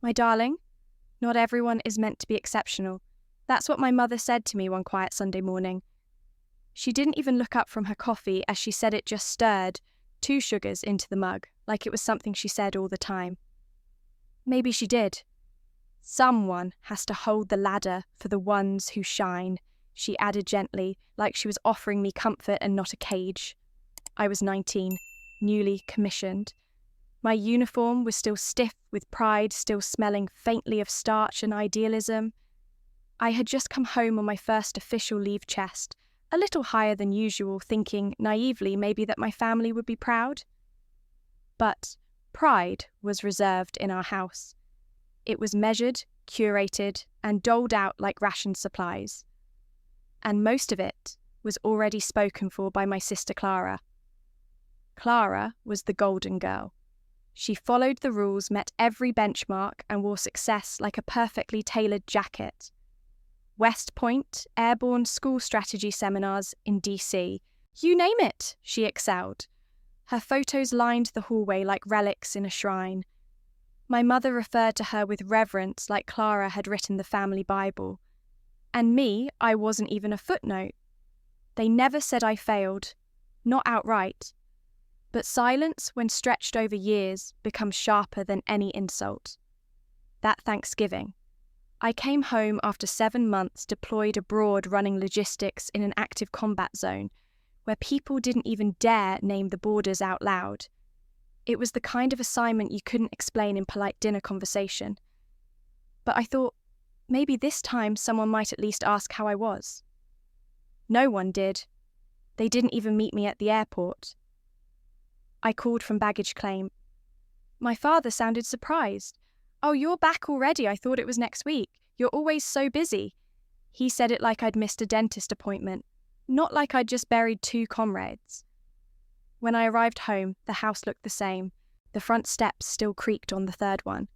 My darling, not everyone is meant to be exceptional. That's what my mother said to me one quiet Sunday morning. She didn't even look up from her coffee as she said it, just stirred 2 sugars into the mug, like it was something she said all the time. Maybe she did. Someone has to hold the ladder for the ones who shine, she added gently, like she was offering me comfort and not a cage. I was 19, newly commissioned. My uniform was still stiff with pride, still smelling faintly of starch and idealism. I had just come home on my first official leave chest, a little higher than usual, thinking naively maybe that my family would be proud. But pride was reserved in our house. It was measured, curated, and doled out like ration supplies. And most of it was already spoken for by my sister Clara. Clara was the golden girl. She followed the rules, met every benchmark, and wore success like a perfectly tailored jacket. West Point, airborne school strategy seminars in DC. You name it, she excelled. Her photos lined the hallway like relics in a shrine. My mother referred to her with reverence like Clara had written the family Bible. And me, I wasn't even a footnote. They never said I failed, not outright. But silence, when stretched over years, becomes sharper than any insult. That Thanksgiving, I came home after 7 months deployed abroad running logistics in an active combat zone, where people didn't even dare name the borders out loud. It was the kind of assignment you couldn't explain in polite dinner conversation. But I thought, maybe this time someone might at least ask how I was. No one did. They didn't even meet me at the airport. I called from baggage claim. My father sounded surprised. "Oh, you're back already. I thought it was next week. You're always so busy." He said it like I'd missed a dentist appointment, not like I'd just buried 2 comrades. When I arrived home, the house looked the same. The front steps still creaked on the 3rd one.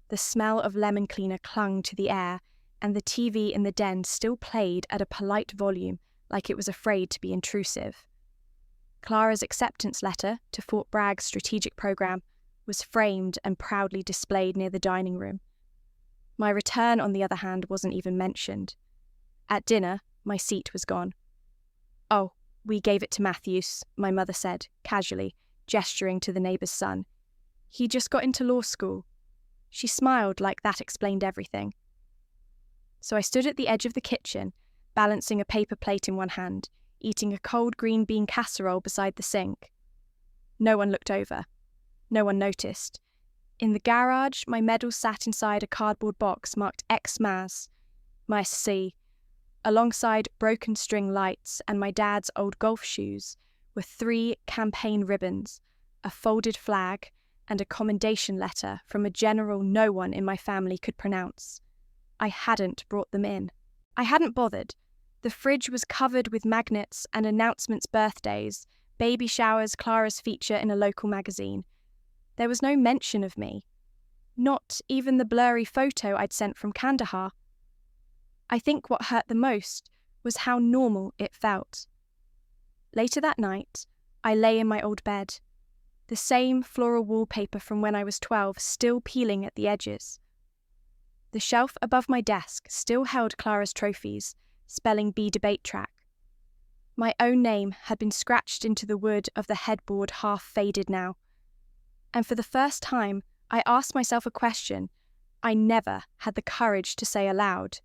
The smell of lemon cleaner clung to the air, and the TV in the den still played at a polite volume, like it was afraid to be intrusive. Clara's acceptance letter to Fort Bragg's strategic program was framed and proudly displayed near the dining room. My return, on the other hand, wasn't even mentioned. At dinner, my seat was gone. "Oh, we gave it to Matthews," my mother said, casually, gesturing to the neighbour's son. "He just got into law school." She smiled like that explained everything. So I stood at the edge of the kitchen, balancing a paper plate in one hand, eating a cold green bean casserole beside the sink. No one looked over. No one noticed. In the garage, my medals sat inside a cardboard box marked Ex-Mas, my C. Alongside broken string lights and my dad's old golf shoes were 3 campaign ribbons, a folded flag, and a commendation letter from a general no one in my family could pronounce. I hadn't brought them in. I hadn't bothered. The fridge was covered with magnets and announcements, birthdays, baby showers, Clara's feature in a local magazine. There was no mention of me. Not even the blurry photo I'd sent from Kandahar. I think what hurt the most was how normal it felt. Later that night, I lay in my old bed, the same floral wallpaper from when I was 12 still peeling at the edges. The shelf above my desk still held Clara's trophies, spelling bee debate track. My own name had been scratched into the wood of the headboard, half faded now. And for the first time, I asked myself a question I never had the courage to say aloud.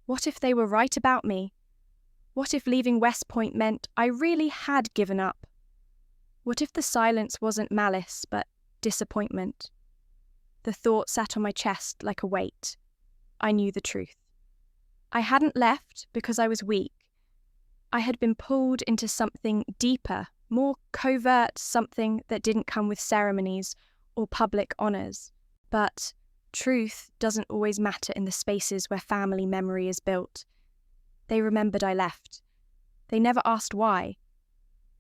What if they were right about me? What if leaving West Point meant I really had given up? What if the silence wasn't malice, but disappointment? The thought sat on my chest like a weight. I knew the truth. I hadn't left because I was weak. I had been pulled into something deeper, more covert, something that didn't come with ceremonies or public honours. But truth doesn't always matter in the spaces where family memory is built. They remembered I left. They never asked why.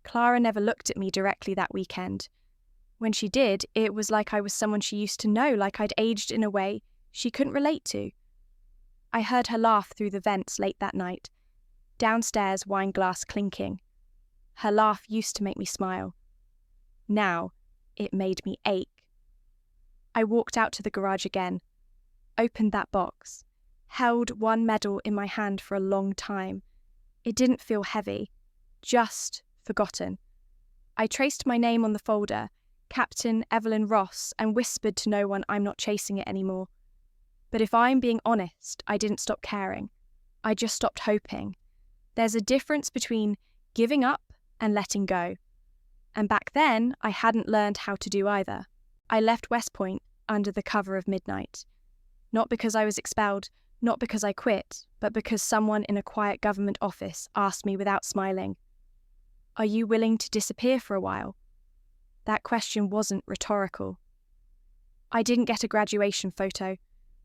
Clara never looked at me directly that weekend. When she did, it was like I was someone she used to know, like I'd aged in a way she couldn't relate to. I heard her laugh through the vents late that night, downstairs, wine glass clinking. Her laugh used to make me smile. Now, it made me ache. I walked out to the garage again, opened that box, held one medal in my hand for a long time. It didn't feel heavy, just forgotten. I traced my name on the folder, Captain Evelyn Ross, and whispered to no one I'm not chasing it anymore. But if I'm being honest, I didn't stop caring. I just stopped hoping. There's a difference between giving up and letting go. And back then, I hadn't learned how to do either. I left West Point under the cover of midnight. Not because I was expelled, not because I quit, but because someone in a quiet government office asked me without smiling, "Are you willing to disappear for a while?" That question wasn't rhetorical. I didn't get a graduation photo.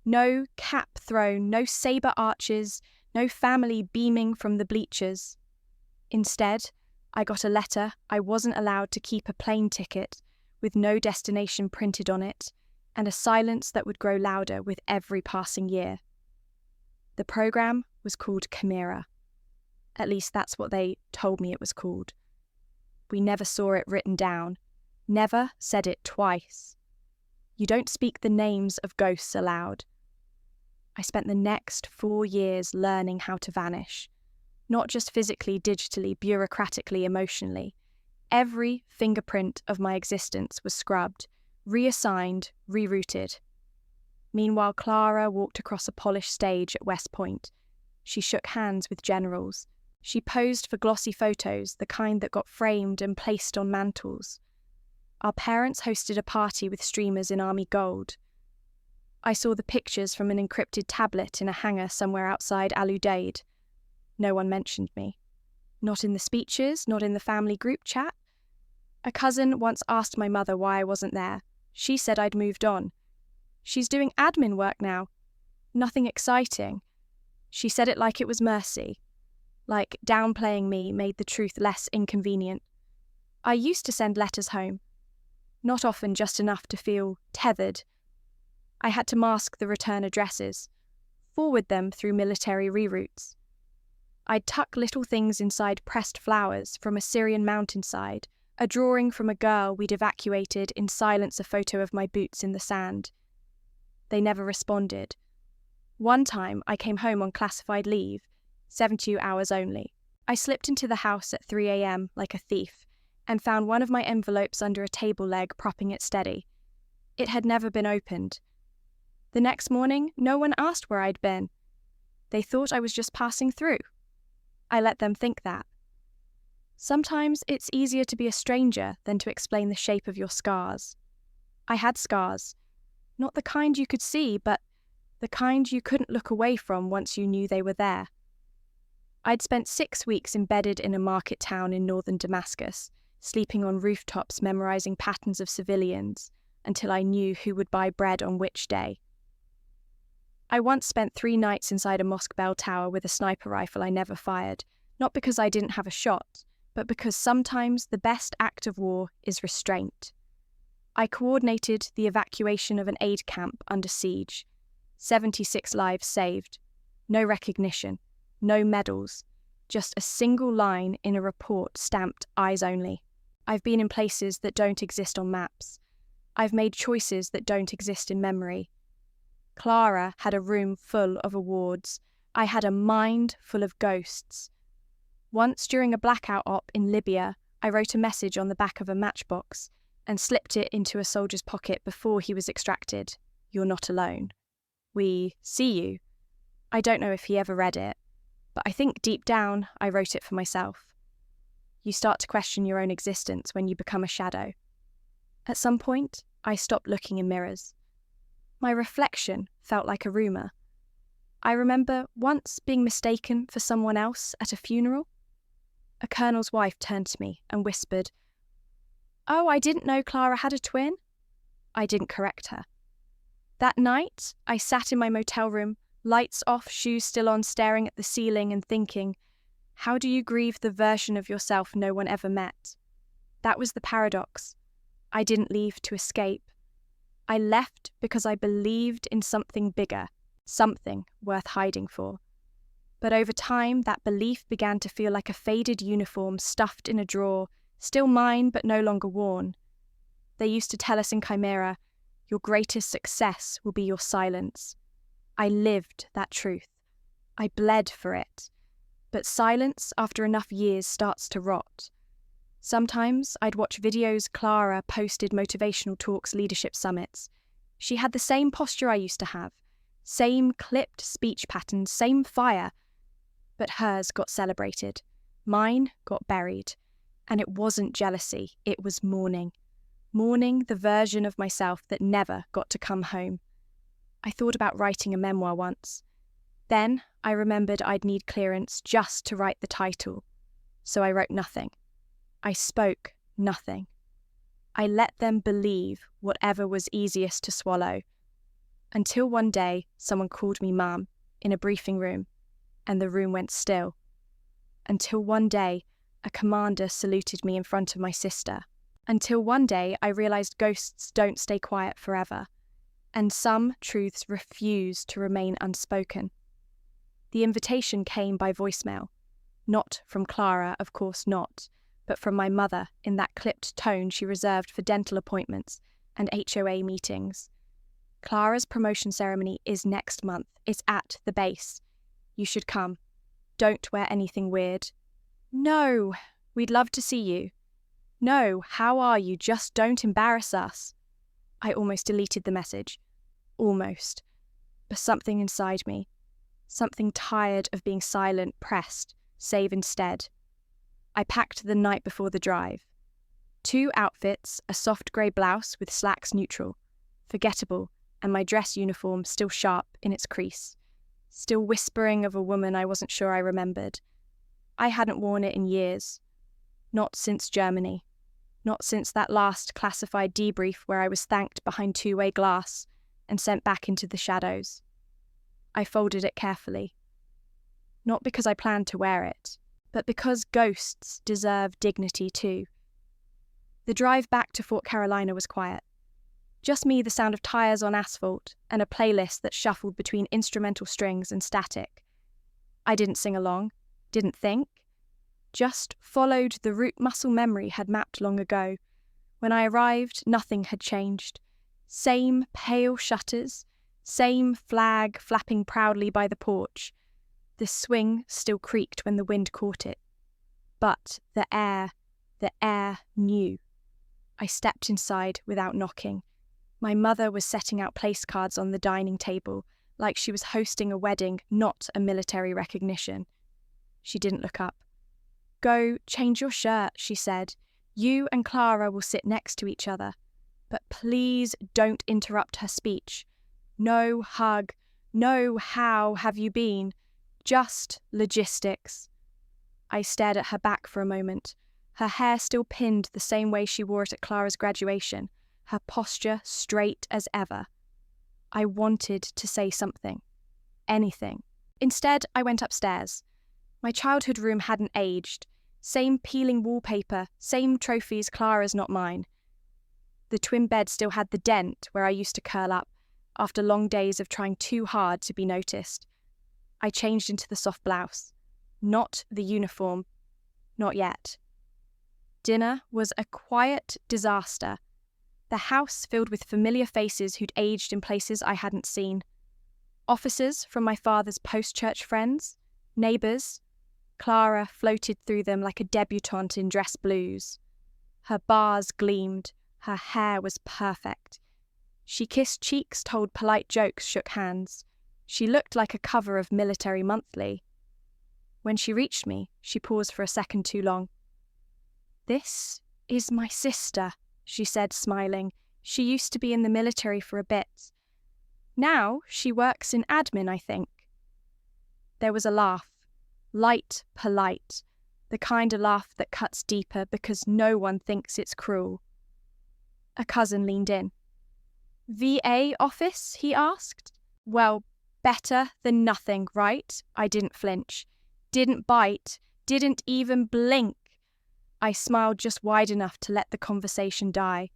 No cap thrown, no sabre arches, no family beaming from the bleachers. Instead, I got a letter I wasn't allowed to keep a plane ticket with no destination printed on it, and a silence that would grow louder with every passing year. The program was called Chimera. At least that's what they told me it was called. We never saw it written down, never said it twice. You don't speak the names of ghosts aloud. I spent the next 4 years learning how to vanish. Not just physically, digitally, bureaucratically, emotionally. Every fingerprint of my existence was scrubbed, reassigned, rerouted. Meanwhile, Clara walked across a polished stage at West Point. She shook hands with generals. She posed for glossy photos, the kind that got framed and placed on mantles. Our parents hosted a party with streamers in army gold. I saw the pictures from an encrypted tablet in a hangar somewhere outside Al-Udeid. No one mentioned me. Not in the speeches, not in the family group chat. A cousin once asked my mother why I wasn't there. She said I'd moved on. She's doing admin work now. Nothing exciting. She said it like it was mercy. Like downplaying me made the truth less inconvenient. I used to send letters home. Not often, just enough to feel tethered. I had to mask the return addresses, forward them through military reroutes. I'd tuck little things inside pressed flowers from a Syrian mountainside, a drawing from a girl we'd evacuated, in silence a photo of my boots in the sand. They never responded. One time I came home on classified leave, 72 hours only. I slipped into the house at 3 a.m. like a thief, and found one of my envelopes under a table leg propping it steady. It had never been opened. The next morning, no one asked where I'd been. They thought I was just passing through. I let them think that. Sometimes it's easier to be a stranger than to explain the shape of your scars. I had scars. Not the kind you could see, but the kind you couldn't look away from once you knew they were there. I'd spent 6 weeks embedded in a market town in northern Damascus, sleeping on rooftops memorizing patterns of civilians, until I knew who would buy bread on which day. I once spent 3 nights inside a mosque bell tower with a sniper rifle I never fired, not because I didn't have a shot, but because sometimes the best act of war is restraint. I coordinated the evacuation of an aid camp under siege. 76 lives saved. No recognition, no medals, just a single line in a report stamped eyes only. I've been in places that don't exist on maps. I've made choices that don't exist in memory. Clara had a room full of awards. I had a mind full of ghosts. Once during a blackout op in Libya, I wrote a message on the back of a matchbox and slipped it into a soldier's pocket before he was extracted. "You're not alone. We see you." I don't know if he ever read it, but I think deep down I wrote it for myself. You start to question your own existence when you become a shadow. At some point, I stopped looking in mirrors. My reflection felt like a rumour. I remember once being mistaken for someone else at a funeral. A colonel's wife turned to me and whispered, "Oh, I didn't know Clara had a twin." I didn't correct her. That night, I sat in my motel room, lights off, shoes still on, staring at the ceiling and thinking, how do you grieve the version of yourself no one ever met? That was the paradox. I didn't leave to escape. I left because I believed in something bigger, something worth hiding for. But over time, that belief began to feel like a faded uniform stuffed in a drawer, still mine but no longer worn. They used to tell us in Chimera, Your greatest success will be your silence. I lived that truth. I bled for it. But silence, after enough years, starts to rot. Sometimes I'd watch videos Clara posted motivational talks, leadership summits. She had the same posture I used to have, same clipped speech patterns, same fire. But hers got celebrated. Mine got buried. And it wasn't jealousy, it was mourning. Mourning the version of myself that never got to come home. I thought about writing a memoir once. Then I remembered I'd need clearance just to write the title. So I wrote nothing. I spoke nothing. I let them believe whatever was easiest to swallow. Until one day someone called me Mum in a briefing room, and the room went still. Until one day a commander saluted me in front of my sister. Until one day I realised ghosts don't stay quiet forever, and some truths refuse to remain unspoken. The invitation came by voicemail. Not from Clara, of course not, but from my mother in that clipped tone she reserved for dental appointments and HOA meetings. Clara's promotion ceremony is next month. It's at the base. You should come. Don't wear anything weird. No, we'd love to see you. No, how are you? Just don't embarrass us. I almost deleted the message. Almost. But something inside me, something tired of being silent, pressed, save instead. I packed the night before the drive. 2 outfits, a soft grey blouse with slacks neutral, forgettable, and my dress uniform still sharp in its crease, still whispering of a woman I wasn't sure I remembered. I hadn't worn it in years. Not since Germany. Not since that last classified debrief where I was thanked behind 2-way glass and sent back into the shadows. I folded it carefully. Not because I planned to wear it, but because ghosts deserve dignity too. The drive back to Fort Carolina was quiet. Just me, the sound of tyres on asphalt, and a playlist that shuffled between instrumental strings and static. I didn't sing along, didn't think, just followed the route muscle memory had mapped long ago. When I arrived, nothing had changed. Same pale shutters, same flag flapping proudly by the porch. The swing still creaked when the wind caught it. But the air knew. I stepped inside without knocking. My mother was setting out place cards on the dining table, like she was hosting a wedding, not a military recognition. She didn't look up. Go change your shirt, she said. You and Clara will sit next to each other. But please don't interrupt her speech. No hug, no how have you been, just logistics. I stared at her back for a moment, her hair still pinned the same way she wore it at Clara's graduation, her posture straight as ever. I wanted to say something, anything. Instead, I went upstairs. My childhood room hadn't aged. Same peeling wallpaper, same trophies, Clara's, not mine. The twin bed still had the dent where I used to curl up after long days of trying too hard to be noticed. I changed into the soft blouse. Not the uniform. Not yet. Dinner was a quiet disaster. The house filled with familiar faces who'd aged in places I hadn't seen. Officers from my father's post-church friends, neighbours. Clara floated through them like a debutante in dress blues. Her bars gleamed, her hair was perfect. She kissed cheeks, told polite jokes, shook hands. She looked like a cover of Military Monthly. When she reached me, she paused for a second too long. "This is my sister," she said, smiling. "She used to be in the military for a bit. Now she works in admin, I think." There was a laugh. Light, polite. The kind of laugh that cuts deeper because no one thinks it's cruel. A cousin leaned in. "VA office?" he asked. "Well, better than nothing, right?" I didn't flinch. Didn't bite. Didn't even blink. I smiled just wide enough to let the conversation die.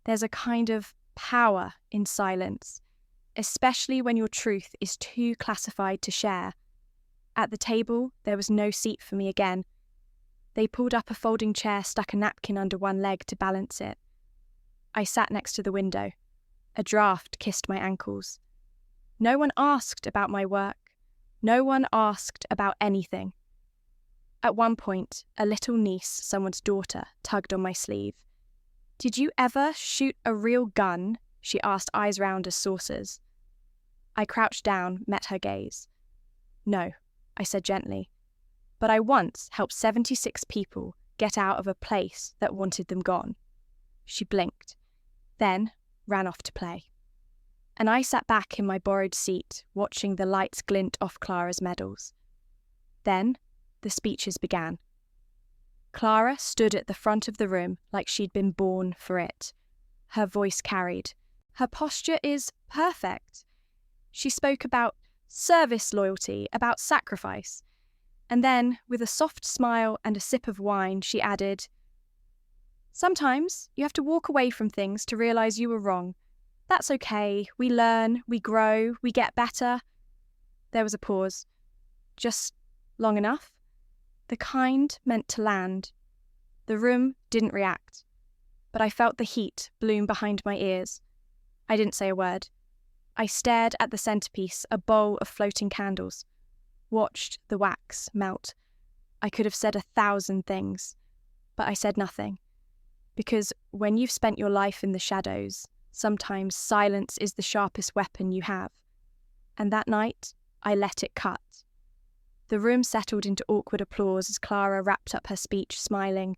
There's a kind of power in silence, especially when your truth is too classified to share. At the table, there was no seat for me again. They pulled up a folding chair, stuck a napkin under one leg to balance it. I sat next to the window. A draft kissed my ankles. No one asked about my work. No one asked about anything. At one point, a little niece, someone's daughter, tugged on my sleeve. "Did you ever shoot a real gun?" she asked, eyes round as saucers. I crouched down, met her gaze. "No," I said gently, "but I once helped 76 people get out of a place that wanted them gone." She blinked, then ran off to play. And I sat back in my borrowed seat, watching the lights glint off Clara's medals. Then the speeches began. Clara stood at the front of the room like she'd been born for it. Her voice carried. Her posture is perfect. She spoke about service loyalty, about sacrifice. And then, with a soft smile and a sip of wine, she added, "Sometimes you have to walk away from things to realise you were wrong. That's okay. We learn, we grow, we get better." There was a pause. Just long enough. The kind meant to land. The room didn't react, but I felt the heat bloom behind my ears. I didn't say a word. I stared at the centerpiece, a bowl of floating candles, watched the wax melt. I could have said 1,000 things, but I said nothing, because when you've spent your life in the shadows, sometimes silence is the sharpest weapon you have. And that night, I let it cut. The room settled into awkward applause as Clara wrapped up her speech, smiling.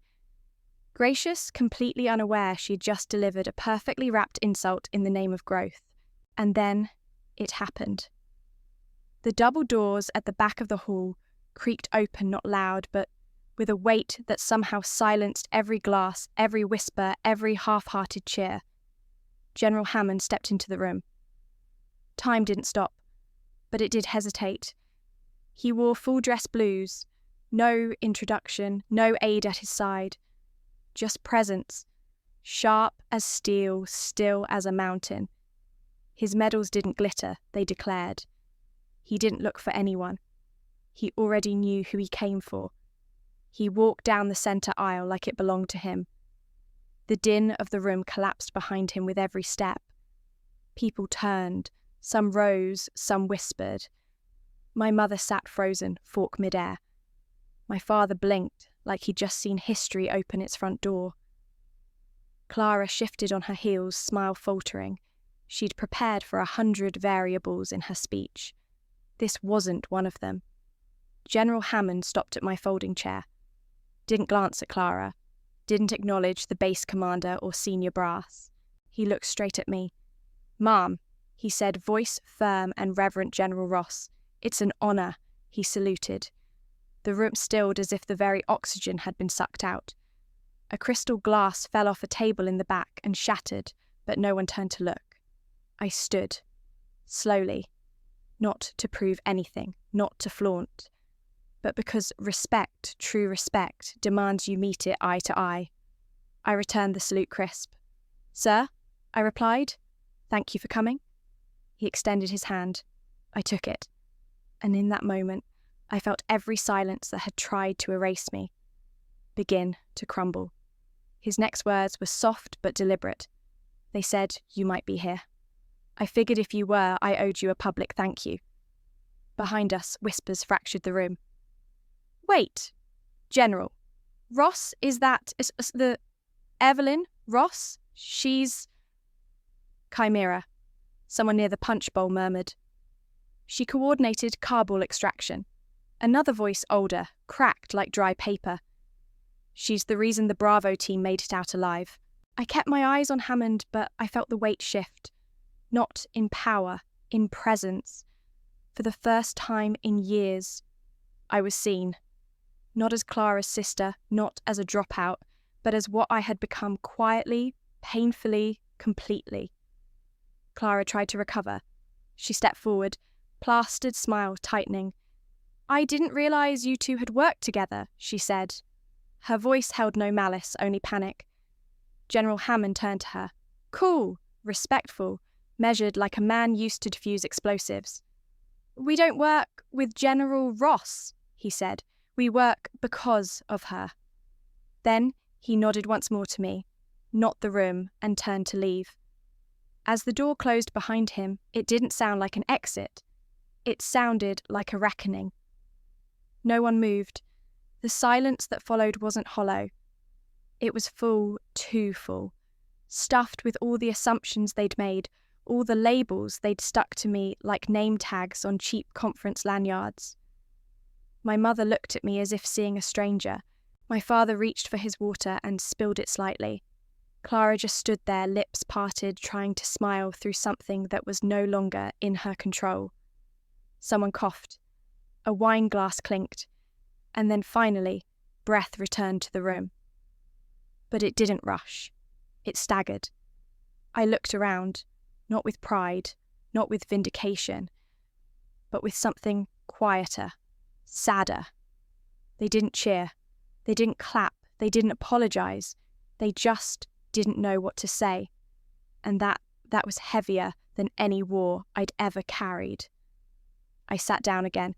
Gracious, completely unaware she had just delivered a perfectly wrapped insult in the name of growth. And then it happened. The double doors at the back of the hall creaked open, not loud, but with a weight that somehow silenced every glass, every whisper, every half-hearted cheer. General Hammond stepped into the room. Time didn't stop, but it did hesitate. He wore full-dress blues, no introduction, no aide at his side, just presence, sharp as steel, still as a mountain. His medals didn't glitter, they declared. He didn't look for anyone. He already knew who he came for. He walked down the centre aisle like it belonged to him. The din of the room collapsed behind him with every step. People turned, some rose, some whispered. My mother sat frozen, fork midair. My father blinked like he'd just seen history open its front door. Clara shifted on her heels, smile faltering. She'd prepared for 100 variables in her speech. This wasn't one of them. General Hammond stopped at my folding chair. Didn't glance at Clara. Didn't acknowledge the base commander or senior brass. He looked straight at me. "Ma'am," he said, voice firm and reverent. General Ross. "It's an honour," he saluted. The room stilled as if the very oxygen had been sucked out. A crystal glass fell off a table in the back and shattered, but no one turned to look. I stood, slowly, not to prove anything, not to flaunt, but because respect, true respect, demands you meet it eye to eye. I returned the salute crisp. "Sir," I replied, "thank you for coming." He extended his hand. I took it. And in that moment, I felt every silence that had tried to erase me begin to crumble. His next words were soft but deliberate. They said, "You might be here. I figured if you were, I owed you a public thank you." Behind us, whispers fractured the room. "Wait, General. Ross, is the Evelyn Ross? She's..." "Chimera," someone near the punch bowl murmured. "She coordinated carball extraction." Another voice, older, cracked like dry paper. "She's the reason the Bravo team made it out alive." I kept my eyes on Hammond, but I felt the weight shift. Not in power, in presence. For the first time in years, I was seen. Not as Clara's sister, not as a dropout, but as what I had become quietly, painfully, completely. Clara tried to recover. She stepped forward, plastered smile tightening. "I didn't realise you two had worked together," she said. Her voice held no malice, only panic. General Hammond turned to her. Cool, respectful, measured like a man used to defuse explosives. "We don't work with General Ross," he said. "We work because of her." Then he nodded once more to me, not the room, and turned to leave. As the door closed behind him, it didn't sound like an exit. It sounded like a reckoning. No one moved. The silence that followed wasn't hollow. It was full, too full, stuffed with all the assumptions they'd made, all the labels they'd stuck to me like name tags on cheap conference lanyards. My mother looked at me as if seeing a stranger. My father reached for his water and spilled it slightly. Clara just stood there, lips parted, trying to smile through something that was no longer in her control. Someone coughed. A wine glass clinked. And then finally, breath returned to the room. But it didn't rush. It staggered. I looked around, not with pride, not with vindication, but with something quieter, sadder. They didn't cheer. They didn't clap. They didn't apologize. They just didn't know what to say. And that was heavier than any war I'd ever carried. I sat down again.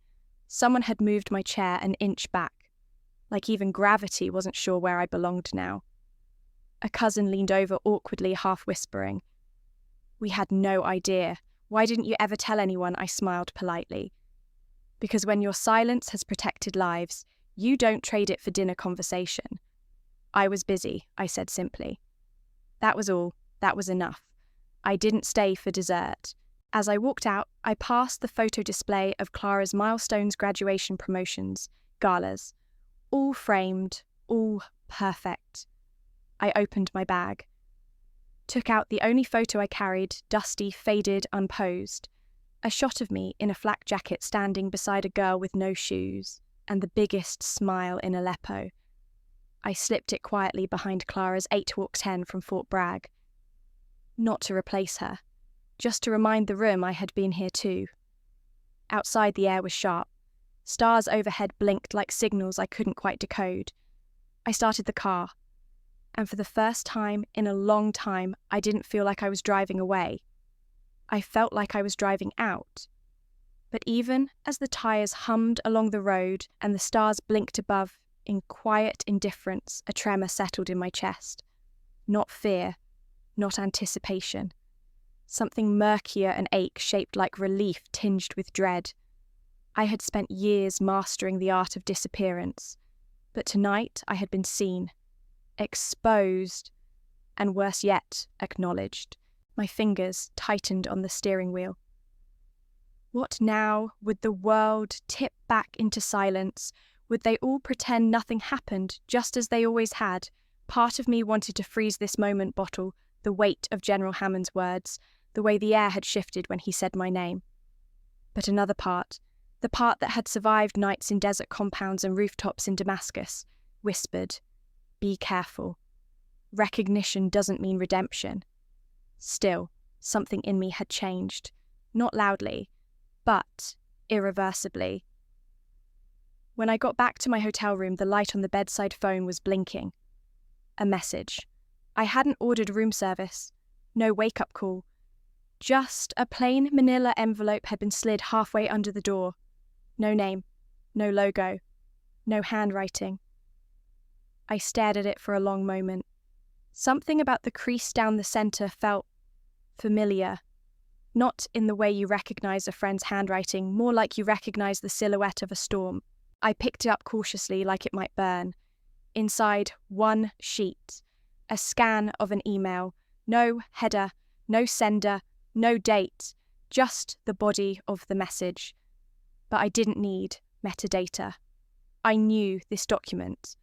Someone had moved my chair an inch back, like even gravity wasn't sure where I belonged now. A cousin leaned over awkwardly, half whispering. We had no idea. Why didn't you ever tell anyone? I smiled politely. Because when your silence has protected lives, you don't trade it for dinner conversation. I was busy, I said simply. That was all. That was enough. I didn't stay for dessert. As I walked out, I passed the photo display of Clara's milestones, graduation, promotions, galas. All framed, all perfect. I opened my bag. Took out the only photo I carried, dusty, faded, unposed. A shot of me in a flak jacket standing beside a girl with no shoes, and the biggest smile in Aleppo. I slipped it quietly behind Clara's 8-walk-10 from Fort Bragg. Not to replace her, just to remind the room I had been here too. Outside the air was sharp. Stars overhead blinked like signals I couldn't quite decode. I started the car, and for the first time in a long time, I didn't feel like I was driving away. I felt like I was driving out. But even as the tires hummed along the road and the stars blinked above, in quiet indifference, a tremor settled in my chest. Not fear, not anticipation. Something murkier, an ache shaped like relief tinged with dread. I had spent years mastering the art of disappearance, but tonight I had been seen, exposed, and worse yet, acknowledged. My fingers tightened on the steering wheel. What now? Would the world tip back into silence? Would they all pretend nothing happened, just as they always had? Part of me wanted to freeze this moment, bottle the weight of General Hammond's words, the way the air had shifted when he said my name. But another part, the part that had survived nights in desert compounds and rooftops in Damascus, whispered, "Be careful. Recognition doesn't mean redemption." Still, something in me had changed, not loudly, but irreversibly. When I got back to my hotel room, the light on the bedside phone was blinking. A message. I hadn't ordered room service. No wake-up call. Just a plain manila envelope had been slid halfway under the door. No name, no logo, no handwriting. I stared at it for a long moment. Something about the crease down the centre felt familiar. Not in the way you recognise a friend's handwriting, more like you recognise the silhouette of a storm. I picked it up cautiously, like it might burn. Inside, one sheet. A scan of an email. No header, no sender, no date. Just the body of the message. But I didn't need metadata. I knew this document.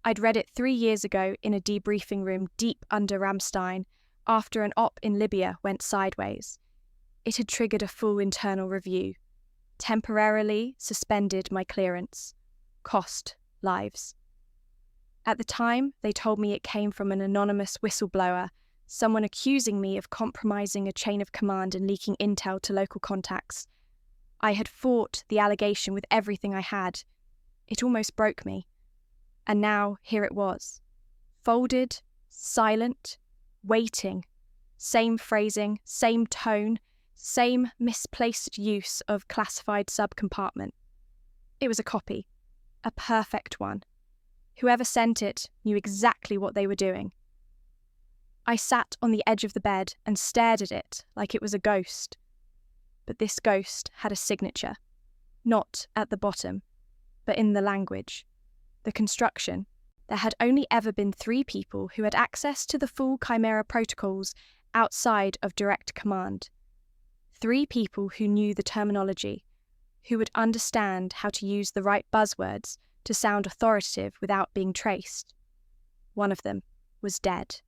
I'd read it 3 years ago in a debriefing room deep under Ramstein, after an op in Libya went sideways. It had triggered a full internal review. Temporarily suspended my clearance. Cost lives. At the time, they told me it came from an anonymous whistleblower, someone accusing me of compromising a chain of command and leaking intel to local contacts. I had fought the allegation with everything I had. It almost broke me. And now, here it was. Folded, silent, waiting. Same phrasing, same tone, same misplaced use of classified subcompartment. It was a copy. A perfect one. Whoever sent it knew exactly what they were doing. I sat on the edge of the bed and stared at it like it was a ghost. But this ghost had a signature, not at the bottom, but in the language, the construction. There had only ever been 3 people who had access to the full Chimera protocols outside of direct command. 3 people who knew the terminology, who would understand how to use the right buzzwords to sound authoritative without being traced. One of them was dead.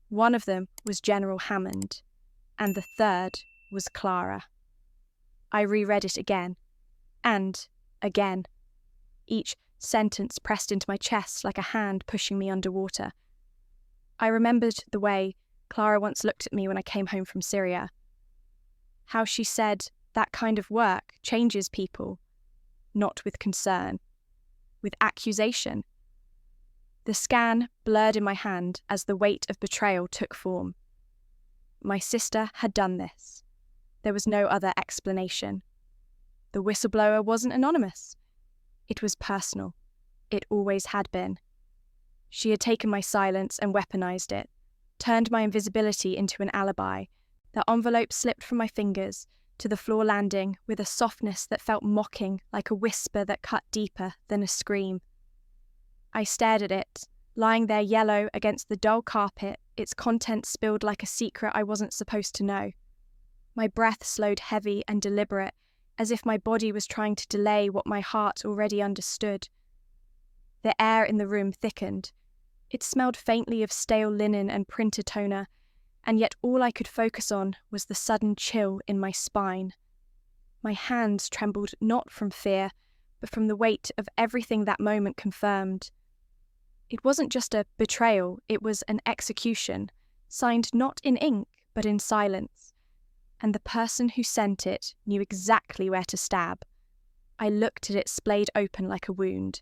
One of them was General Hammond, and the third was Clara. I reread it again, and again. Each sentence pressed into my chest like a hand pushing me underwater. I remembered the way Clara once looked at me when I came home from Syria. How she said that kind of work changes people, not with concern, with accusation. The scan blurred in my hand as the weight of betrayal took form. My sister had done this. There was no other explanation. The whistleblower wasn't anonymous. It was personal. It always had been. She had taken my silence and weaponized it, turned my invisibility into an alibi. The envelope slipped from my fingers to the floor landing with a softness that felt mocking, like a whisper that cut deeper than a scream. I stared at it, lying there yellow against the dull carpet, its contents spilled like a secret I wasn't supposed to know. My breath slowed heavy and deliberate, as if my body was trying to delay what my heart already understood. The air in the room thickened. It smelled faintly of stale linen and printer toner, and yet all I could focus on was the sudden chill in my spine. My hands trembled not from fear, but from the weight of everything that moment confirmed. It wasn't just a betrayal, it was an execution, signed not in ink, but in silence. And the person who sent it knew exactly where to stab. I looked at it splayed open like a wound,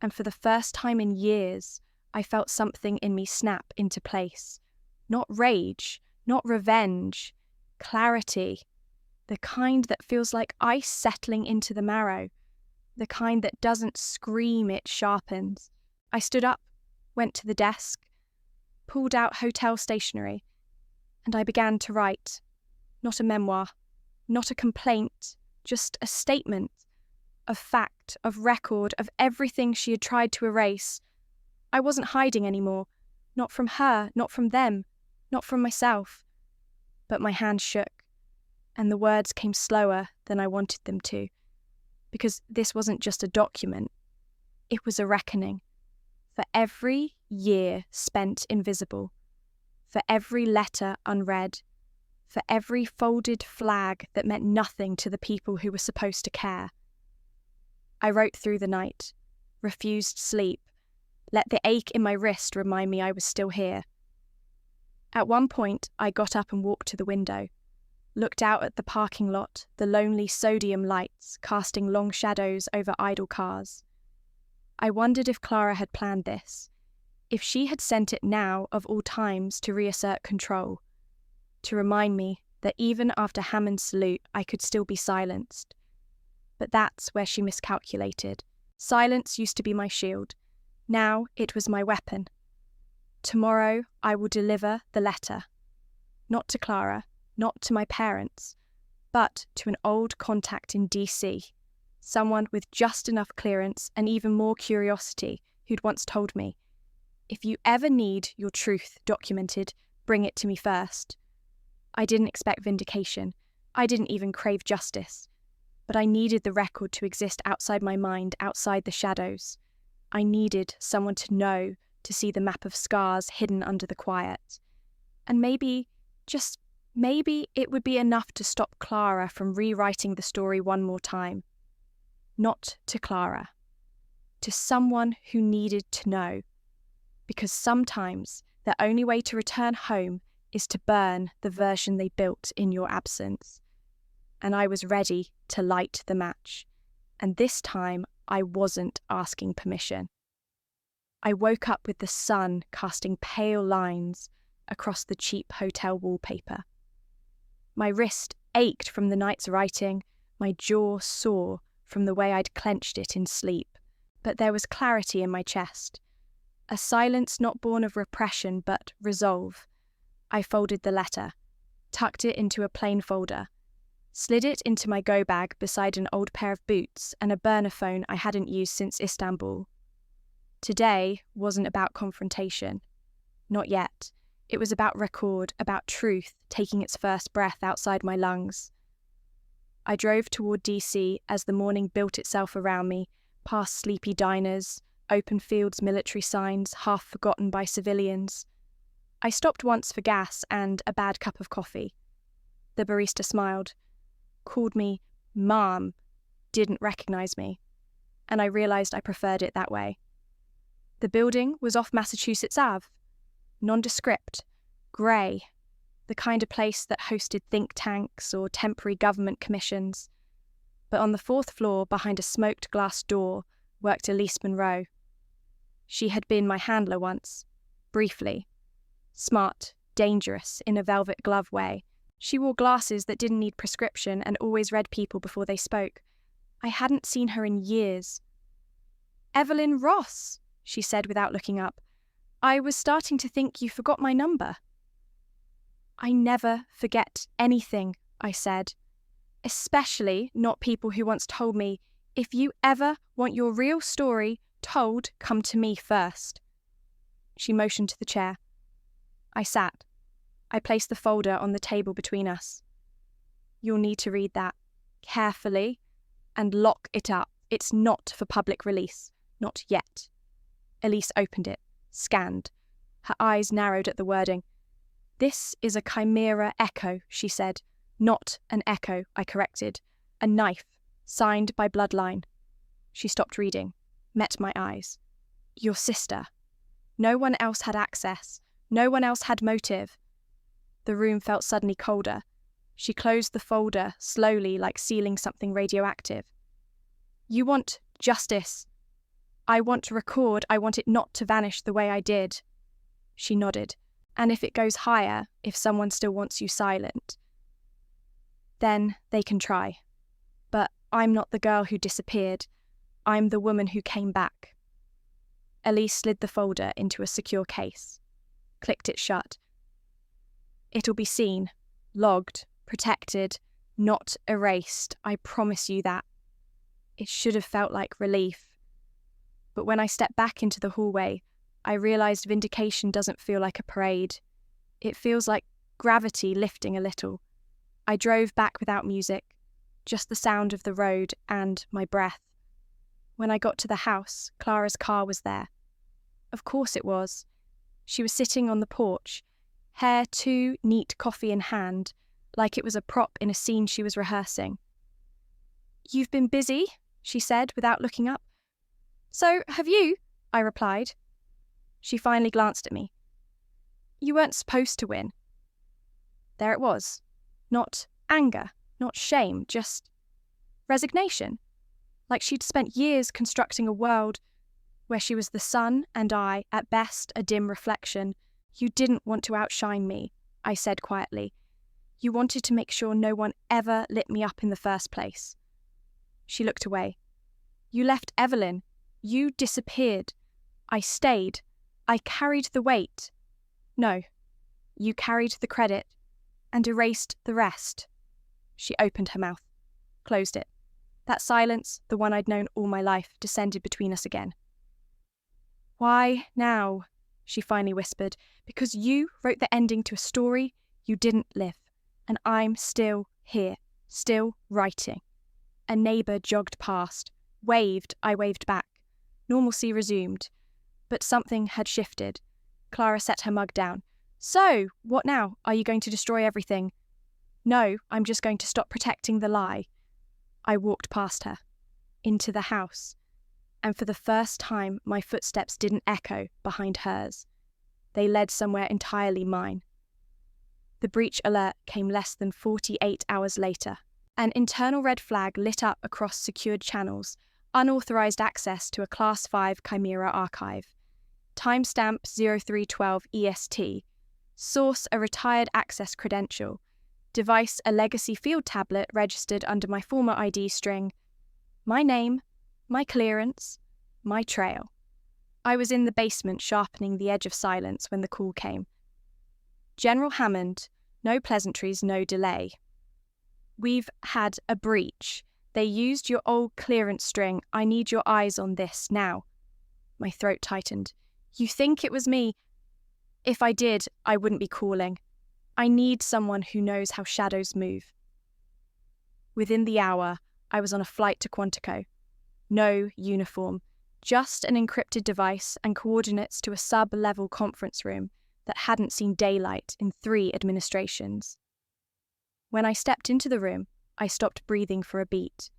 and for the first time in years, I felt something in me snap into place. Not rage, not revenge, clarity. The kind that feels like ice settling into the marrow. The kind that doesn't scream, it sharpens. I stood up, went to the desk, pulled out hotel stationery, and I began to write. Not a memoir, not a complaint, just a statement, of fact, of record, of everything she had tried to erase. I wasn't hiding anymore, not from her, not from them, not from myself. But my hand shook, and the words came slower than I wanted them to, because this wasn't just a document, it was a reckoning. For every year spent invisible, for every letter unread, for every folded flag that meant nothing to the people who were supposed to care. I wrote through the night, refused sleep, let the ache in my wrist remind me I was still here. At one point, I got up and walked to the window, looked out at the parking lot, the lonely sodium lights casting long shadows over idle cars. I wondered if Clara had planned this, if she had sent it now of all times to reassert control, to remind me that even after Hammond's salute I could still be silenced. But that's where she miscalculated. Silence used to be my shield. Now it was my weapon. Tomorrow I will deliver the letter. Not to Clara, not to my parents, but to an old contact in DC. Someone with just enough clearance and even more curiosity who'd once told me, if you ever need your truth documented, bring it to me first. I didn't expect vindication. I didn't even crave justice. But I needed the record to exist outside my mind, outside the shadows. I needed someone to know, to see the map of scars hidden under the quiet. And maybe, just maybe, it would be enough to stop Clara from rewriting the story one more time. Not to Clara. To someone who needed to know. Because sometimes the only way to return home is to burn the version they built in your absence. And I was ready to light the match. And this time I wasn't asking permission. I woke up with the sun casting pale lines across the cheap hotel wallpaper. My wrist ached from the night's writing, my jaw sore from the way I'd clenched it in sleep, but there was clarity in my chest. A silence not born of repression but resolve. I folded the letter, tucked it into a plain folder, slid it into my go bag beside an old pair of boots and a burner phone I hadn't used since Istanbul. Today wasn't about confrontation. Not yet. It was about record, about truth taking its first breath outside my lungs. I drove toward DC as the morning built itself around me, past sleepy diners, open fields military signs half forgotten by civilians. I stopped once for gas and a bad cup of coffee. The barista smiled, called me Mom, didn't recognize me, and I realized I preferred it that way. The building was off Massachusetts Ave, nondescript, grey, the kind of place that hosted think tanks or temporary government commissions. But on the fourth floor, behind a smoked glass door, worked Elise Monroe. She had been my handler once, briefly. Smart, dangerous, in a velvet glove way. She wore glasses that didn't need prescription and always read people before they spoke. I hadn't seen her in years. "Evelyn Ross," she said without looking up. "I was starting to think you forgot my number." "I never forget anything," I said. "Especially not people who once told me, if you ever want your real story told, come to me first." She motioned to the chair. I sat. I placed the folder on the table between us. "You'll need to read that, carefully, and lock it up. It's not for public release. Not yet." Elise opened it, scanned. Her eyes narrowed at the wording. "This is a Chimera echo," she said. "Not an echo," I corrected. "A knife, signed by bloodline." She stopped reading, met my eyes. "Your sister. No one else had access. No one else had motive." The room felt suddenly colder. She closed the folder, slowly, like sealing something radioactive. "You want justice. I want to record. I want it not to vanish the way I did." She nodded. "And if it goes higher, if someone still wants you silent, then they can try. But I'm not the girl who disappeared. I'm the woman who came back." Elise slid the folder into a secure case, clicked it shut. "It'll be seen, logged, protected, not erased. I promise you that." It should have felt like relief. But when I stepped back into the hallway, I realized vindication doesn't feel like a parade. It feels like gravity lifting a little. I drove back without music, just the sound of the road and my breath. When I got to the house, Clara's car was there. Of course it was. She was sitting on the porch, hair too neat, coffee in hand, like it was a prop in a scene she was rehearsing. "You've been busy," she said without looking up. "So have you," I replied. She finally glanced at me. "You weren't supposed to win." There it was. Not anger, not shame, just resignation. Like she'd spent years constructing a world where she was the sun and I, at best, a dim reflection. "You didn't want to outshine me," I said quietly. "You wanted to make sure no one ever lit me up in the first place." She looked away. "You left Evelyn. You disappeared. I stayed. I carried the weight." "No, you carried the credit and erased the rest." She opened her mouth, closed it. That silence, the one I'd known all my life, descended between us again. "Why now?" she finally whispered. "Because you wrote the ending to a story you didn't live, and I'm still here, still writing." A neighbour jogged past, waved, I waved back. Normalcy resumed, but something had shifted. Clara set her mug down. "So, what now? Are you going to destroy everything?" "No, I'm just going to stop protecting the lie." I walked past her, into the house, and for the first time my footsteps didn't echo behind hers. They led somewhere entirely mine. The breach alert came less than 48 hours later. An internal red flag lit up across secured channels, unauthorized access to a Class 5 Chimera archive. Timestamp 0312 EST. Source a retired access credential. Device a legacy field tablet registered under my former ID string. My name, my clearance, my trail. I was in the basement sharpening the edge of silence when the call came. General Hammond, no pleasantries, no delay. We've had a breach. They used your old clearance string. I need your eyes on this now. My throat tightened. You think it was me? If I did, I wouldn't be calling. I need someone who knows how shadows move. Within the hour, I was on a flight to Quantico. No uniform, just an encrypted device and coordinates to a sub-level conference room that hadn't seen daylight in 3 administrations. When I stepped into the room, I stopped breathing for a beat.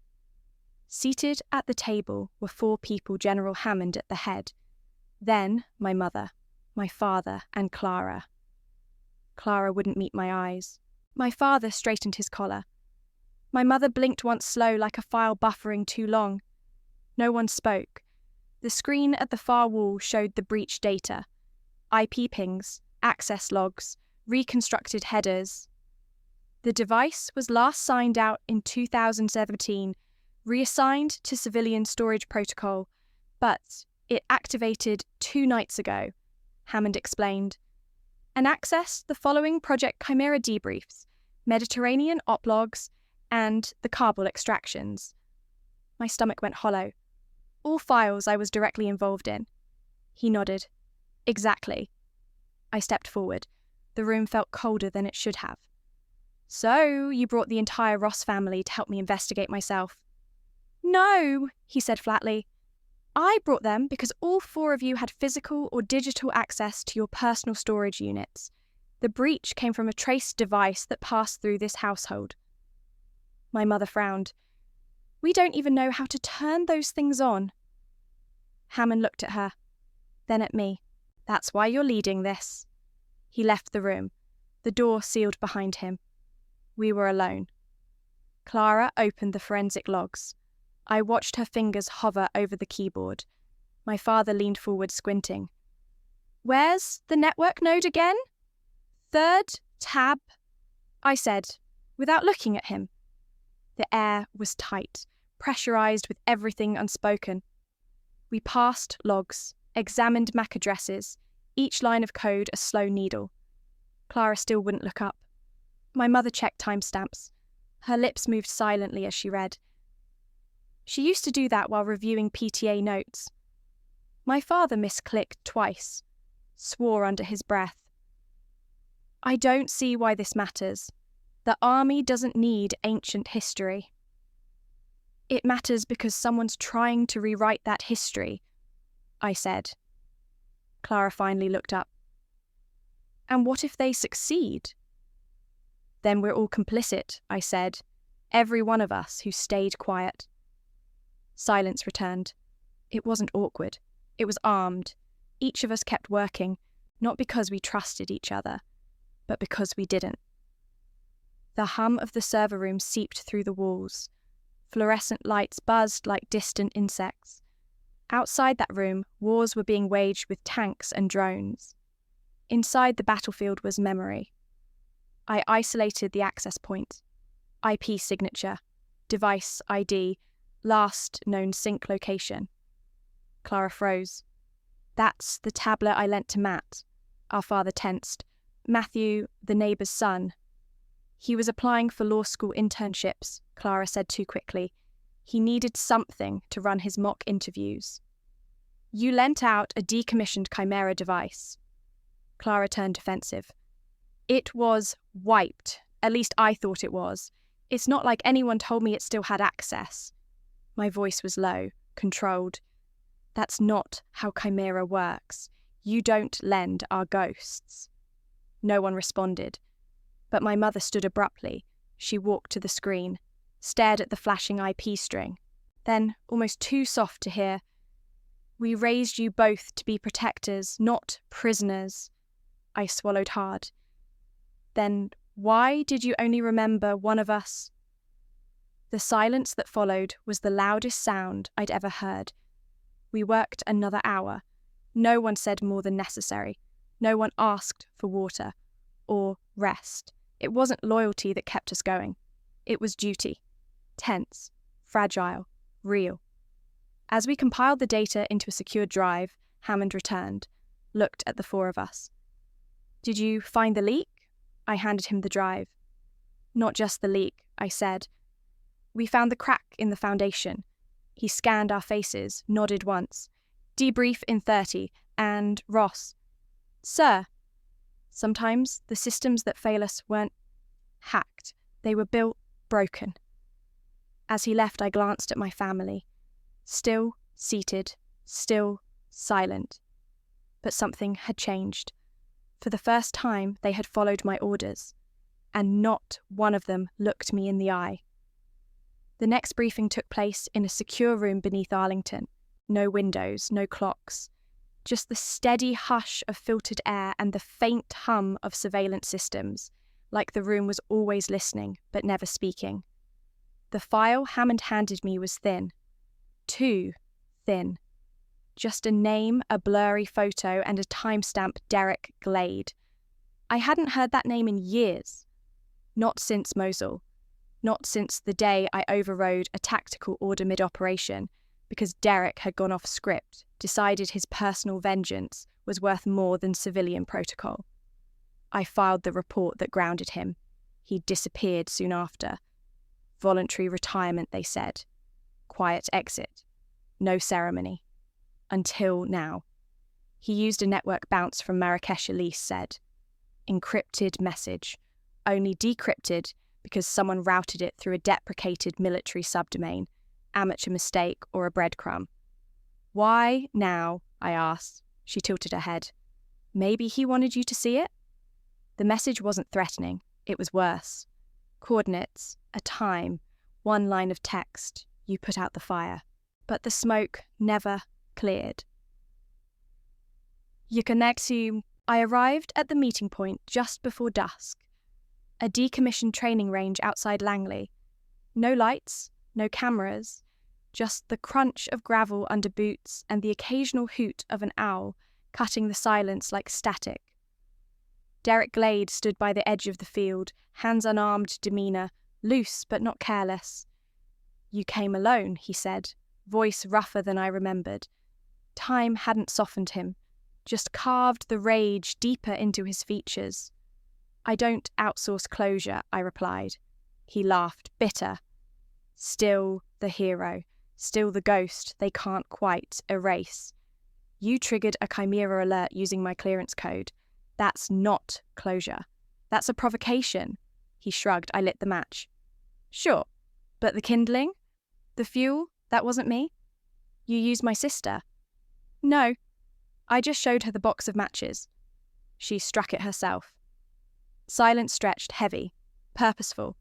Seated at the table were 4 people, General Hammond at the head. Then my mother, my father, and Clara. Clara wouldn't meet my eyes. My father straightened his collar. My mother blinked once slow, like a file buffering too long. No one spoke. The screen at the far wall showed the breach data. IP pings, access logs, reconstructed headers. The device was last signed out in 2017, reassigned to civilian storage protocol, but it activated 2 nights ago, Hammond explained, and accessed the following Project Chimera debriefs, Mediterranean op logs, and the Kabul extractions. My stomach went hollow. All files I was directly involved in. He nodded. Exactly. I stepped forward. The room felt colder than it should have. So, you brought the entire Ross family to help me investigate myself? No, he said flatly. I brought them because all 4 of you had physical or digital access to your personal storage units. The breach came from a traced device that passed through this household. My mother frowned. We don't even know how to turn those things on. Hammond looked at her, then at me. That's why you're leading this. He left the room. The door sealed behind him. We were alone. Clara opened the forensic logs. I watched her fingers hover over the keyboard. My father leaned forward, squinting. Where's the network node again? 3rd tab, I said, without looking at him. The air was tight, pressurized with everything unspoken. We passed logs, examined MAC addresses, each line of code a slow needle. Clara still wouldn't look up. My mother checked timestamps. Her lips moved silently as she read. She used to do that while reviewing PTA notes. My father misclicked twice, swore under his breath. I don't see why this matters. The army doesn't need ancient history. It matters because someone's trying to rewrite that history, I said. Clara finally looked up. And what if they succeed? Then we're all complicit, I said. Every one of us who stayed quiet. Silence returned. It wasn't awkward. It was armed. Each of us kept working, not because we trusted each other, but because we didn't. The hum of the server room seeped through the walls. Fluorescent lights buzzed like distant insects. Outside that room, wars were being waged with tanks and drones. Inside the battlefield was memory. I isolated the access point. IP signature, device ID, last known sync location. Clara froze. That's the tablet I lent to Matt. Our father tensed. Matthew, the neighbour's son. He was applying for law school internships, Clara said too quickly. He needed something to run his mock interviews. You lent out a decommissioned Chimera device. Clara turned defensive. It was wiped. At least I thought it was. It's not like anyone told me it still had access. My voice was low, controlled. That's not how Chimera works. You don't lend our ghosts. No one responded. But my mother stood abruptly. She walked to the screen, stared at the flashing IP string. Then, almost too soft to hear, we raised you both to be protectors, not prisoners. I swallowed hard. Then, why did you only remember one of us? The silence that followed was the loudest sound I'd ever heard. We worked another hour. No one said more than necessary. No one asked for water or rest. It wasn't loyalty that kept us going. It was duty. Tense, fragile, real. As we compiled the data into a secure drive, Hammond returned, looked at the 4 of us. Did you find the leak? I handed him the drive. Not just the leak, I said. We found the crack in the foundation. He scanned our faces, nodded once. Debrief in 30, and Ross. Sir. Sometimes the systems that fail us weren't hacked. They were built broken. As he left, I glanced at my family. Still seated, still silent. But something had changed. For the first time, they had followed my orders, and not one of them looked me in the eye. The next briefing took place in a secure room beneath Arlington. No windows, no clocks. Just the steady hush of filtered air and the faint hum of surveillance systems, like the room was always listening, but never speaking. The file Hammond handed me was thin. Too thin. Just a name, a blurry photo, and a timestamp Derek Glade. I hadn't heard that name in years. Not since Mosul. Not since the day I overrode a tactical order mid-operation because Derek had gone off script, decided his personal vengeance was worth more than civilian protocol. I filed the report that grounded him. He disappeared soon after. Voluntary retirement, they said. Quiet exit. No ceremony. Until now. He used a network bounce from Marrakesh, Elise said. Encrypted message. Only decrypted because someone routed it through a deprecated military subdomain, amateur mistake or a breadcrumb. Why now? I asked. She tilted her head. Maybe he wanted you to see it? The message wasn't threatening. It was worse. Coordinates, a time, one line of text. You put out the fire. But the smoke never cleared. You connect to... I arrived at the meeting point just before dusk. A decommissioned training range outside Langley. No lights, no cameras, just the crunch of gravel under boots and the occasional hoot of an owl cutting the silence like static. Derek Glade stood by the edge of the field, hands unarmed demeanour, loose but not careless. You came alone, he said, voice rougher than I remembered. Time hadn't softened him, just carved the rage deeper into his features. I don't outsource closure, I replied. He laughed, bitter. Still the hero, still the ghost they can't quite erase. You triggered a Chimera alert using my clearance code. That's not closure. That's a provocation. He shrugged. I lit the match. Sure, but the kindling? The fuel? That wasn't me? You used my sister? No, I just showed her the box of matches. She struck it herself. Silence stretched, heavy, purposeful.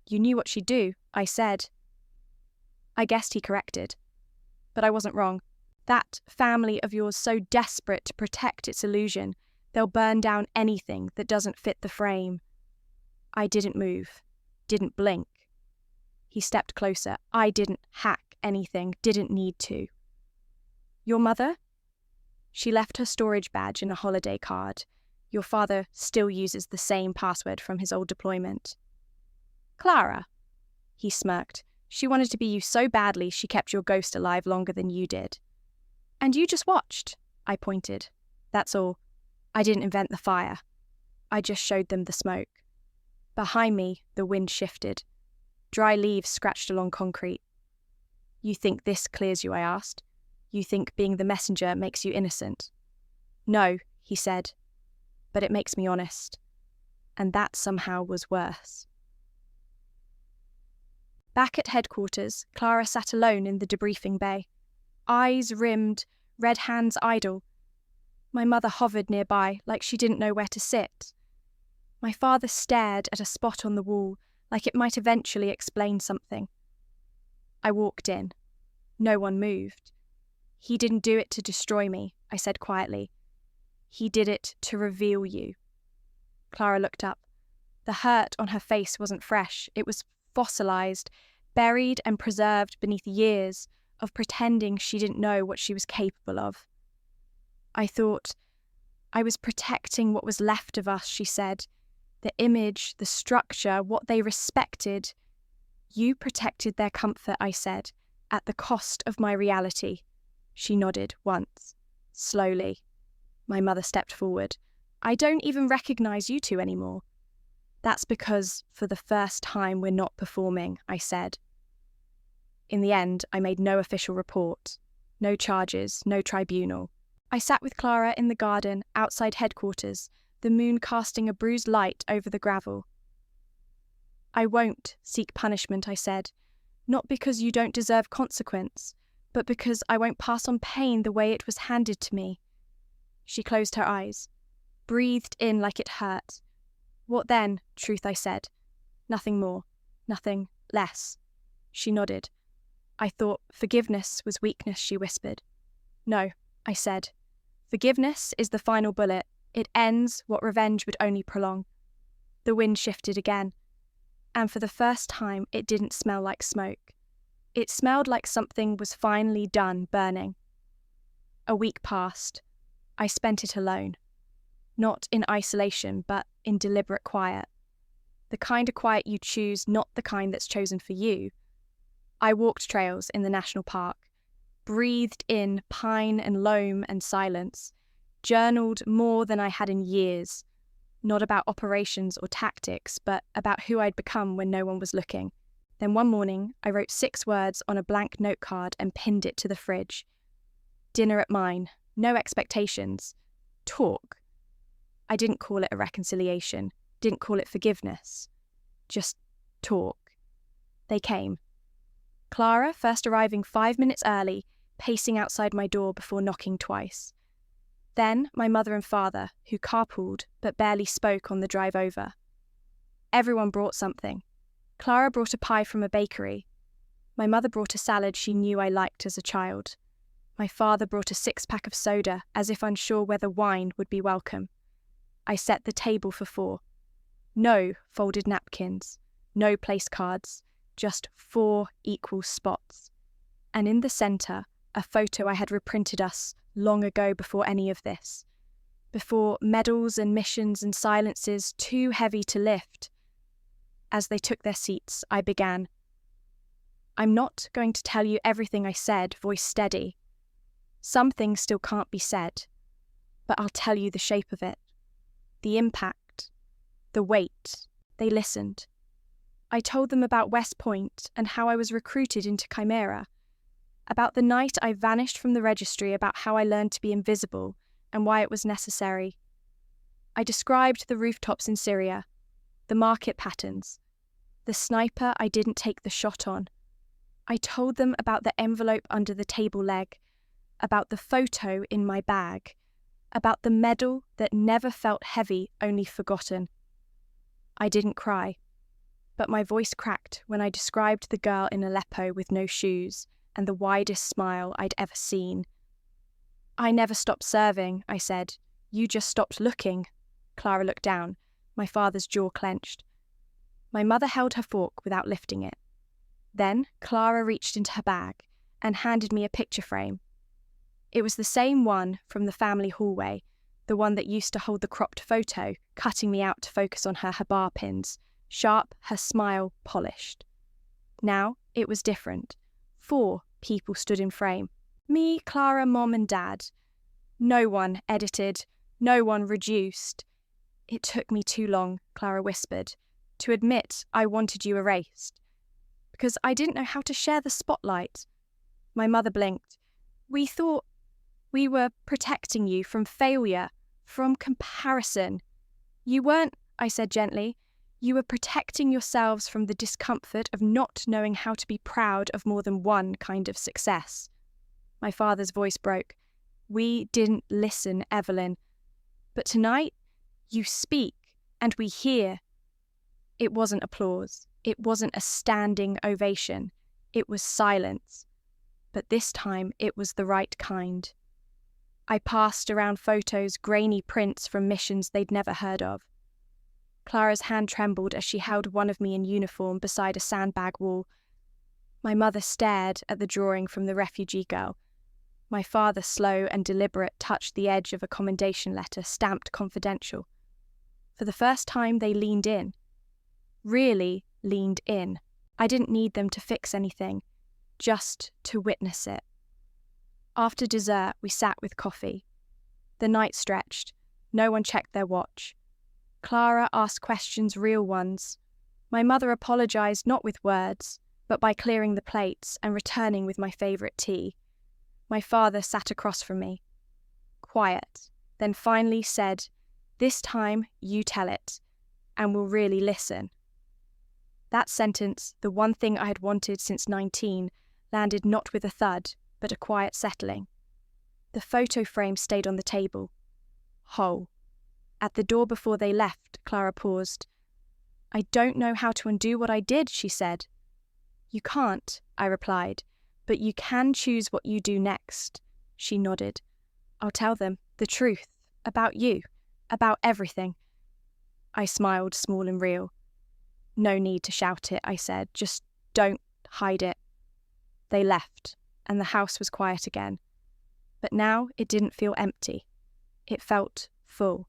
You knew what she'd do, I said. I guessed he corrected. But I wasn't wrong. That family of yours so desperate to protect its illusion, they'll burn down anything that doesn't fit the frame. I didn't move, didn't blink. He stepped closer. I didn't hack anything, didn't need to. Your mother? She left her storage badge and a holiday card. Your father still uses the same password from his old deployment. Clara? He smirked. She wanted to be you so badly she kept your ghost alive longer than you did. And you just watched, I pointed. That's all. I didn't invent the fire. I just showed them the smoke. Behind me, the wind shifted. Dry leaves scratched along concrete. You think this clears you, I asked. You think being the messenger makes you innocent? No, he said. But it makes me honest. And that somehow was worse. Back at headquarters, Clara sat alone in the debriefing bay. Eyes rimmed, red hands idle. My mother hovered nearby, like she didn't know where to sit. My father stared at a spot on the wall, like it might eventually explain something. I walked in. No one moved. He didn't do it to destroy me, I said quietly. He did it to reveal you. Clara looked up. The hurt on her face wasn't fresh. It was fossilized, buried and preserved beneath years of pretending she didn't know what she was capable of. I thought, I was protecting what was left of us, she said. The image, the structure, what they respected. You protected their comfort, I said, at the cost of my reality. She nodded once, slowly. My mother stepped forward. I don't even recognize you two anymore. That's because for the first time we're not performing, I said. In the end, I made no official report. No charges, no tribunal. I sat with Clara in the garden outside headquarters, the moon casting a bruised light over the gravel. I won't seek punishment, I said, not because you don't deserve consequence, but because I won't pass on pain the way it was handed to me. She closed her eyes, breathed in like it hurt. What then, Truth, I said. Nothing more, nothing less. She nodded. I thought forgiveness was weakness, she whispered. No, I said. Forgiveness is the final bullet. It ends what revenge would only prolong. The wind shifted again, and for the first time it didn't smell like smoke. It smelled like something was finally done burning. A week passed. I spent it alone. Not in isolation, but in deliberate quiet. The kind of quiet you choose, not the kind that's chosen for you. I walked trails in the national park, breathed in pine and loam and silence, journaled more than I had in years, not about operations or tactics, but about who I'd become when no one was looking. Then one morning, I wrote 6 words on a blank note card and pinned it to the fridge. Dinner at mine, no expectations. Talk. I didn't call it a reconciliation, didn't call it forgiveness. Just talk. They came. Clara first arriving 5 minutes early, pacing outside my door before knocking twice. Then my mother and father, who carpooled but barely spoke on the drive over. Everyone brought something. Clara brought a pie from a bakery. My mother brought a salad she knew I liked as a child. My father brought a 6-pack of soda, as if unsure whether wine would be welcome. I set the table for 4. No folded napkins, no place cards, just 4 equal spots. And in the centre, a photo I had reprinted us long ago before any of this. Before medals and missions and silences too heavy to lift. As they took their seats, I began. I'm not going to tell you everything I said, voice steady. Some things still can't be said, but I'll tell you the shape of it. The impact. The weight. They listened. I told them about West Point and how I was recruited into Chimera. About the night I vanished from the registry, about how I learned to be invisible and why it was necessary. I described the rooftops in Syria, the market patterns, the sniper I didn't take the shot on. I told them about the envelope under the table leg, about the photo in my bag, about the medal that never felt heavy, only forgotten. I didn't cry, but my voice cracked when I described the girl in Aleppo with no shoes and the widest smile I'd ever seen. I never stopped serving, I said. You just stopped looking. Clara looked down. My father's jaw clenched. My mother held her fork without lifting it. Then Clara reached into her bag and handed me a picture frame. It was the same one from the family hallway, the one that used to hold the cropped photo, cutting me out to focus on her habar pins, sharp, her smile polished. Now it was different. 4 people stood in frame. Me, Clara, Mom and Dad. No one edited, no one reduced. It took me too long, Clara whispered, to admit I wanted you erased. Because I didn't know how to share the spotlight. My mother blinked. We thought we were protecting you from failure, from comparison. You weren't, I said gently. You were protecting yourselves from the discomfort of not knowing how to be proud of more than one kind of success. My father's voice broke. We didn't listen, Evelyn. But tonight, you speak, and we hear. It wasn't applause. It wasn't a standing ovation. It was silence. But this time, it was the right kind. I passed around photos, grainy prints from missions they'd never heard of. Clara's hand trembled as she held one of me in uniform beside a sandbag wall. My mother stared at the drawing from the refugee girl. My father, slow and deliberate, touched the edge of a commendation letter stamped confidential. For the first time, they leaned in. Really leaned in. I didn't need them to fix anything, just to witness it. After dessert, we sat with coffee. The night stretched. No one checked their watch. Clara asked questions, real ones. My mother apologized not with words, but by clearing the plates and returning with my favorite tea. My father sat across from me. Quiet, then finally said, "This time you tell it, and we'll really listen." That sentence, the one thing I had wanted since 19, landed not with a thud, but a quiet settling. The photo frame stayed on the table. Whole. At the door before they left, Clara paused. "I don't know how to undo what I did," she said. "You can't," I replied, "but you can choose what you do next." She nodded. "I'll tell them the truth, about you, about everything." I smiled, small and real. "No need to shout it," I said. "Just don't hide it." They left, and the house was quiet again. But now it didn't feel empty. It felt full.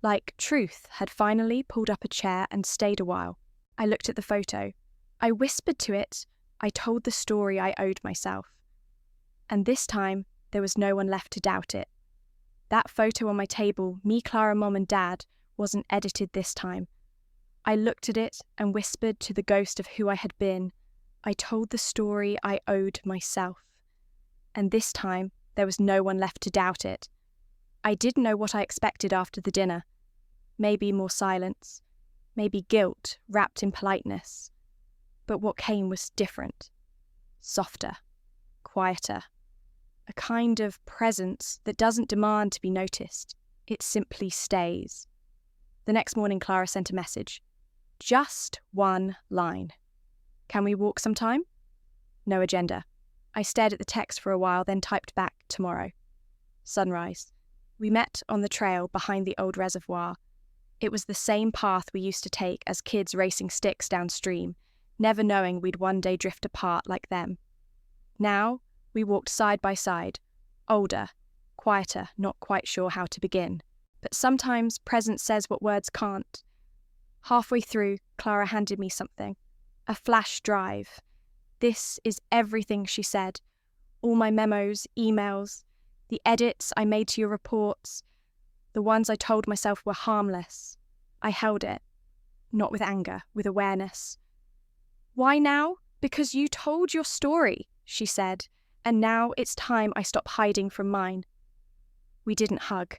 Like truth had finally pulled up a chair and stayed a while. I looked at the photo. I whispered to it. I told the story I owed myself. And this time, there was no one left to doubt it. That photo on my table, me, Clara, Mom and Dad, wasn't edited this time. I looked at it and whispered to the ghost of who I had been. I told the story I owed myself. And this time, there was no one left to doubt it. I didn't know what I expected after the dinner. Maybe more silence. Maybe guilt wrapped in politeness. But what came was different. Softer. Quieter. A kind of presence that doesn't demand to be noticed. It simply stays. The next morning, Clara sent a message. Just one line. "Can we walk sometime?" No agenda. I stared at the text for a while, then typed back, "Tomorrow." Sunrise. We met on the trail behind the old reservoir. It was the same path we used to take as kids racing sticks downstream, never knowing we'd one day drift apart like them. Now, we walked side by side, older, quieter, not quite sure how to begin. But sometimes presence says what words can't. Halfway through, Clara handed me something. A flash drive. "This is everything," she said. "All my memos, emails, the edits I made to your reports, the ones I told myself were harmless." I held it. Not with anger, with awareness. "Why now? Because you told your story," she said, "and now it's time I stop hiding from mine." We didn't hug.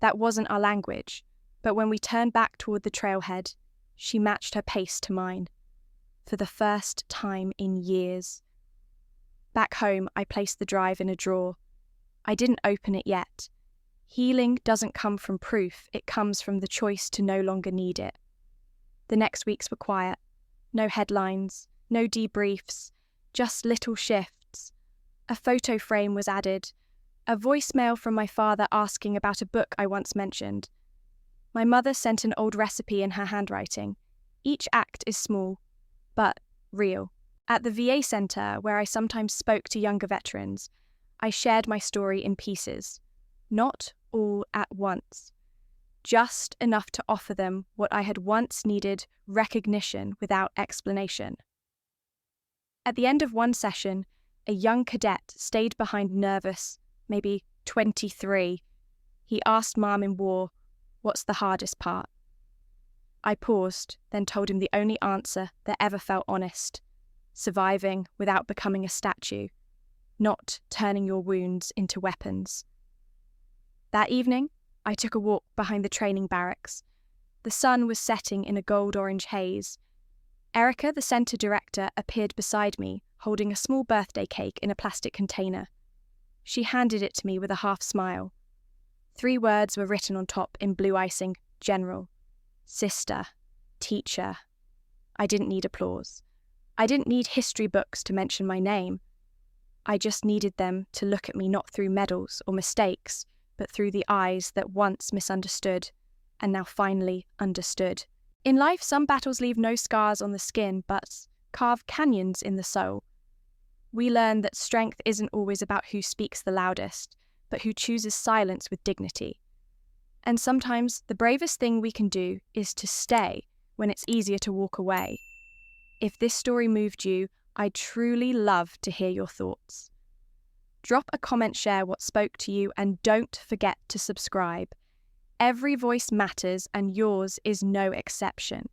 That wasn't our language, but when we turned back toward the trailhead, she matched her pace to mine. For the first time in years. Back home, I placed the drive in a drawer. I didn't open it yet. Healing doesn't come from proof, it comes from the choice to no longer need it. The next weeks were quiet. No headlines, no debriefs, just little shifts. A photo frame was added. A voicemail from my father asking about a book I once mentioned. My mother sent an old recipe in her handwriting. Each act is small, but real. At the VA center, where I sometimes spoke to younger veterans, I shared my story in pieces. Not all at once. Just enough to offer them what I had once needed: recognition without explanation. At the end of one session, a young cadet stayed behind, nervous, maybe 23. He asked Mom in war, "What's the hardest part?" I paused, then told him the only answer that ever felt honest: surviving without becoming a statue, not turning your wounds into weapons. That evening, I took a walk behind the training barracks. The sun was setting in a gold-orange haze. Erica, the center director, appeared beside me, holding a small birthday cake in a plastic container. She handed it to me with a half smile. 3 words were written on top in blue icing: General, Sister, Teacher. I didn't need applause. I didn't need history books to mention my name. I just needed them to look at me not through medals or mistakes, but through the eyes that once misunderstood, and now finally understood. In life, some battles leave no scars on the skin, but carve canyons in the soul. We learn that strength isn't always about who speaks the loudest, but who chooses silence with dignity. And sometimes the bravest thing we can do is to stay when it's easier to walk away. If this story moved you, I'd truly love to hear your thoughts. Drop a comment, share what spoke to you, and don't forget to subscribe. Every voice matters, and yours is no exception.